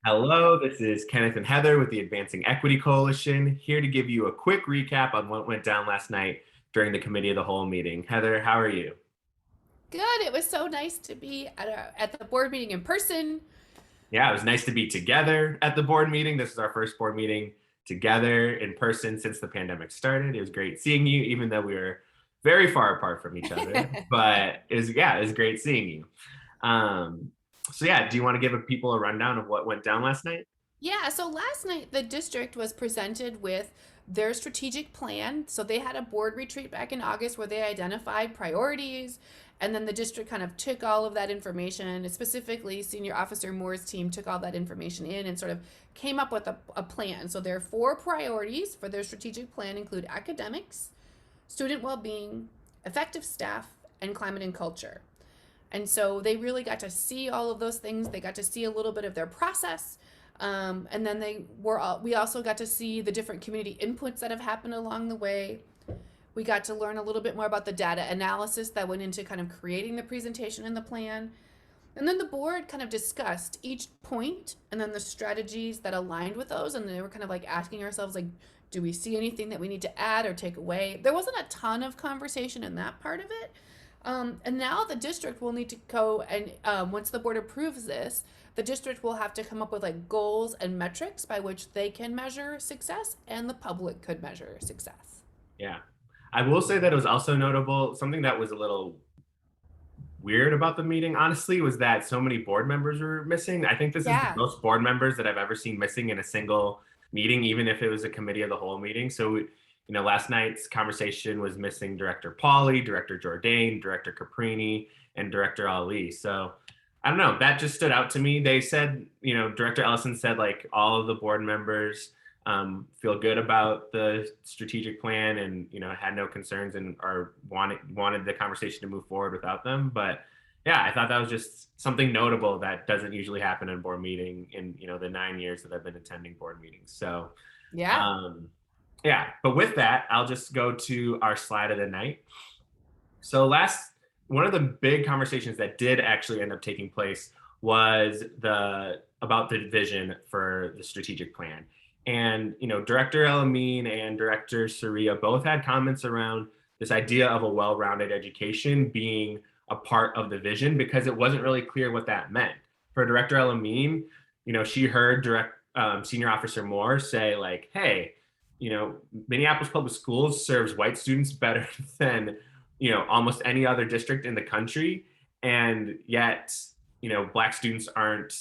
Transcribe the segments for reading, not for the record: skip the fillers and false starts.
Hello, this is Kenneth and Heather with the Advancing Equity Coalition, here to give you a quick recap on what went down last night during the Committee of the Whole meeting. Heather, how are you? Good. It was so nice to be at the board meeting in person. Yeah, it was nice to be together at the board meeting. This is our first board meeting together in person since the pandemic started. It was great seeing you, even though we were very far apart from each other. But it was great seeing you. Um, do you want to give people a rundown of what went down last night? Yeah, so last night the district was presented with their strategic plan. So they had a board retreat back in August where they identified priorities, and then the district kind of took all of that information, specifically Senior Officer Moore's team took all that information in and sort of came up with a plan. So their four priorities for their strategic plan include academics, student well-being, effective staff, and climate and culture. And so they really got to see all of those things. They got to see a little bit of their process. And then we also got to see the different community inputs that have happened along the way. We got to learn a little bit more about the data analysis that went into kind of creating the presentation and the plan. And then the board kind of discussed each point and then the strategies that aligned with those. And they were kind of like asking ourselves, like, do we see anything that we need to add or take away? There wasn't a ton of conversation in that part of it. And now the district will need to go and once the board approves this, the district will have to come up with like goals and metrics by which they can measure success and the public could measure success. Yeah. I will say that it was also notable, something that was a little weird about the meeting, honestly, was that so many board members were missing. I think this is the Yeah. most board members that I've ever seen missing in a single meeting, even if it was a committee of the whole meeting. So, last night's conversation was missing Director Pauly, Director Jourdain, Director Caprini, and Director Ali. So I don't know. That just stood out to me. They said, Director Ellison said like all of the board members feel good about the strategic plan and had no concerns and are wanted the conversation to move forward without them. But yeah, I thought that was just something notable that doesn't usually happen in board meeting in the 9 years that I've been attending board meetings. So Yeah. um, yeah, but with that, I'll just go to our slide of the night. So one of the big conversations that did actually end up taking place was the about the vision for the strategic plan. And Director Elamine and Director Saria both had comments around this idea of a well-rounded education being a part of the vision because it wasn't really clear what that meant. For Director Elamine, she heard Senior Officer Moore say like, "Hey, Minneapolis Public Schools serves white students better than almost any other district in the country, and yet black students aren't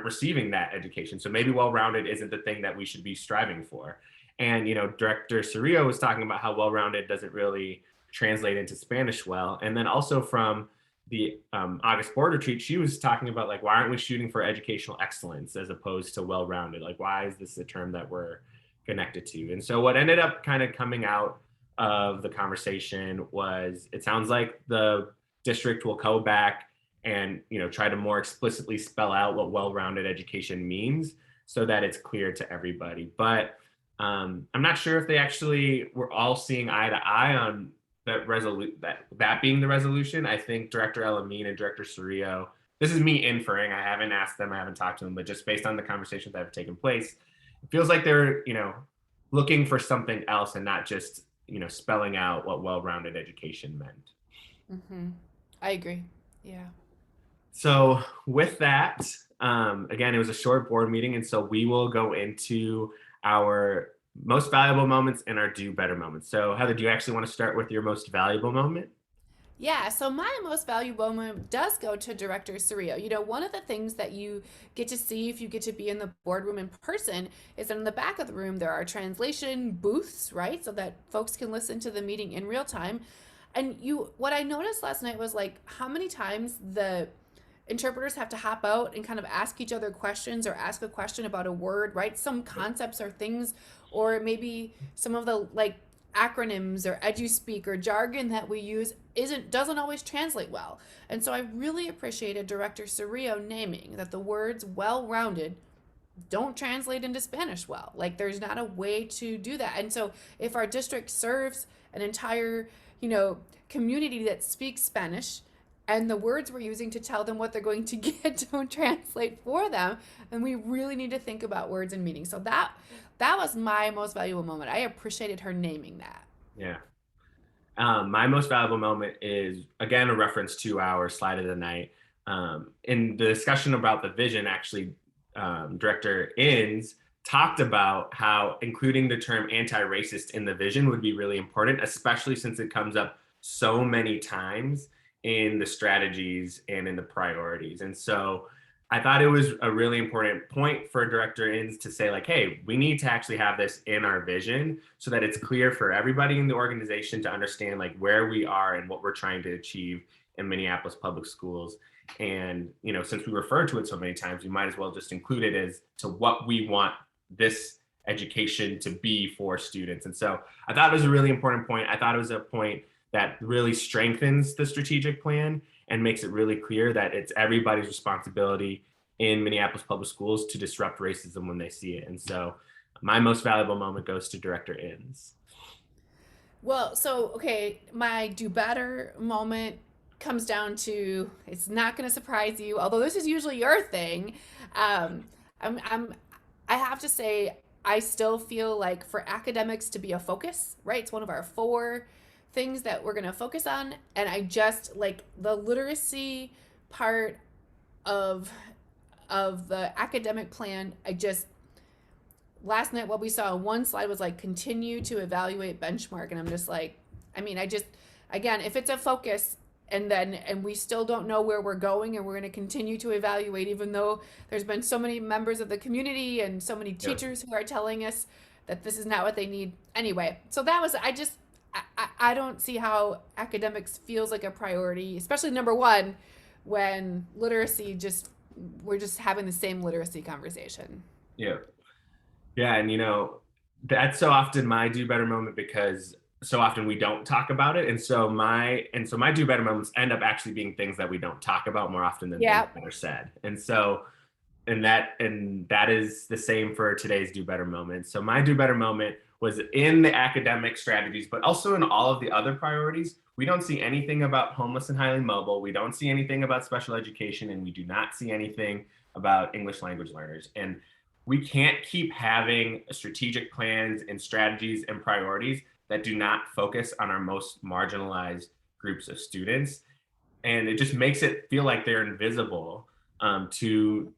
receiving that education. So maybe well-rounded isn't the thing that we should be striving for." And Director Cerrillo was talking about how well-rounded doesn't really translate into Spanish well. And then also from the August board retreat, she was talking about like, why aren't we shooting for educational excellence as opposed to well-rounded? Like, why is this a term that we're connected to? And so what ended up kind of coming out of the conversation was it sounds like the district will go back and try to more explicitly spell out what well-rounded education means so that it's clear to everybody. But I'm not sure if they actually were all seeing eye to eye on that being the resolution. I think Director Elamine and Director Cerrillo, this is me inferring, I haven't asked them, I haven't talked to them, but just based on the conversations that have taken place, it feels like they're looking for something else and not just spelling out what well-rounded education meant. Mm-hmm. I agree. Yeah. So with that, again, it was a short board meeting, and so we will go into our most valuable moments and our do better moments. So Heather, do you actually want to start with your most valuable moment? Yeah, so my most valuable moment does go to Director Surreal. One of the things that you get to see if you get to be in the boardroom in person is that in the back of the room there are translation booths, right? So that folks can listen to the meeting in real time. And what I noticed last night was like how many times the interpreters have to hop out and kind of ask each other questions or ask a question about a word, right? Some concepts or things, or maybe some of the like acronyms or eduspeak or jargon that we use doesn't always translate well. And so I really appreciated Director Cerrillo naming that the words well-rounded don't translate into Spanish well. Like there's not a way to do that. And so if our district serves an entire, community that speaks Spanish and the words we're using to tell them what they're going to get don't translate for them, and we really need to think about words and meaning. So that was my most valuable moment. I appreciated her naming that. Yeah. My most valuable moment is, again, a reference to our slide of the night. In the discussion about the vision, actually, Director Inns talked about how including the term anti-racist in the vision would be really important, especially since it comes up so many times in the strategies and in the priorities. And so I thought it was a really important point for Director Inns to say, like, hey, we need to actually have this in our vision so that it's clear for everybody in the organization to understand like where we are and what we're trying to achieve in Minneapolis public schools. And, you know, since we refer to it so many times, we might as well just include it as to what we want this education to be for students. And so I thought it was a really important point. I thought it was a point that really strengthens the strategic plan and makes it really clear that it's everybody's responsibility in Minneapolis public schools to disrupt racism when they see it. And so my most valuable moment goes to Director Inns. Well, so okay, my do better moment comes down to, it's not going to surprise you, although this is usually your thing. Um, I'm I have to say, I still feel like for academics to be a focus, right? It's one of our four things that we're going to focus on, and I just like the literacy part of the academic plan. I just last night what we saw on one slide was like continue to evaluate benchmark, and I'm just like, I mean, I just, again, if it's a focus and we still don't know where we're going, and we're going to continue to evaluate even though there's been so many members of the community and so many Yeah. teachers who are telling us that this is not what they need anyway. So that was, I just, I don't see how academics feels like a priority, especially number one, when literacy just, we're just having the same literacy conversation. Yeah. Yeah. And, you know, that's so often my do better moment because so often we don't talk about it. And so my do better moments end up actually being things that we don't talk about more often than things Yeah. that are said. And that is the same for today's do better moment. So my do better moment was in the academic strategies, but also in all of the other priorities. We don't see anything about homeless and highly mobile. We don't see anything about special education, and we do not see anything about English language learners. And we can't keep having strategic plans and strategies and priorities that do not focus on our most marginalized groups of students. And it just makes it feel like they're invisible to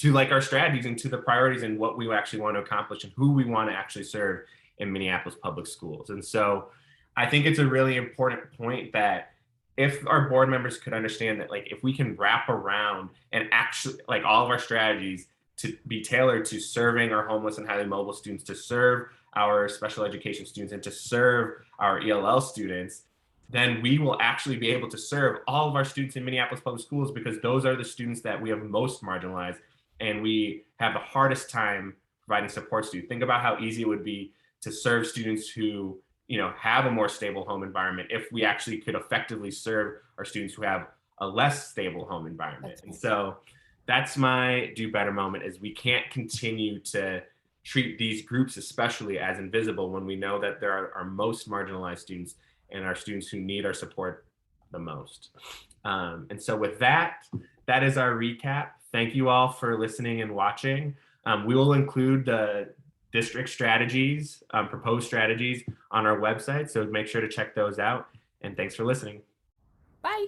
like our strategies and to the priorities and what we actually want to accomplish and who we want to actually serve in Minneapolis public schools. And so I think it's a really important point that if our board members could understand that, like, if we can wrap around and actually like all of our strategies to be tailored to serving our homeless and highly mobile students, to serve our special education students, and to serve our ELL students, then we will actually be able to serve all of our students in Minneapolis public schools, because those are the students that we have most marginalized and we have the hardest time providing supports to. Think about how easy it would be to serve students who, you know, have a more stable home environment if we actually could effectively serve our students who have a less stable home environment. That's And right. so that's my do better moment, is we can't continue to treat these groups especially as invisible when we know that there are our most marginalized students and our students who need our support the most. And so with that, that is our recap. Thank you all for listening and watching. We will include the district strategies, proposed strategies on our website, so make sure to check those out. And thanks for listening. Bye.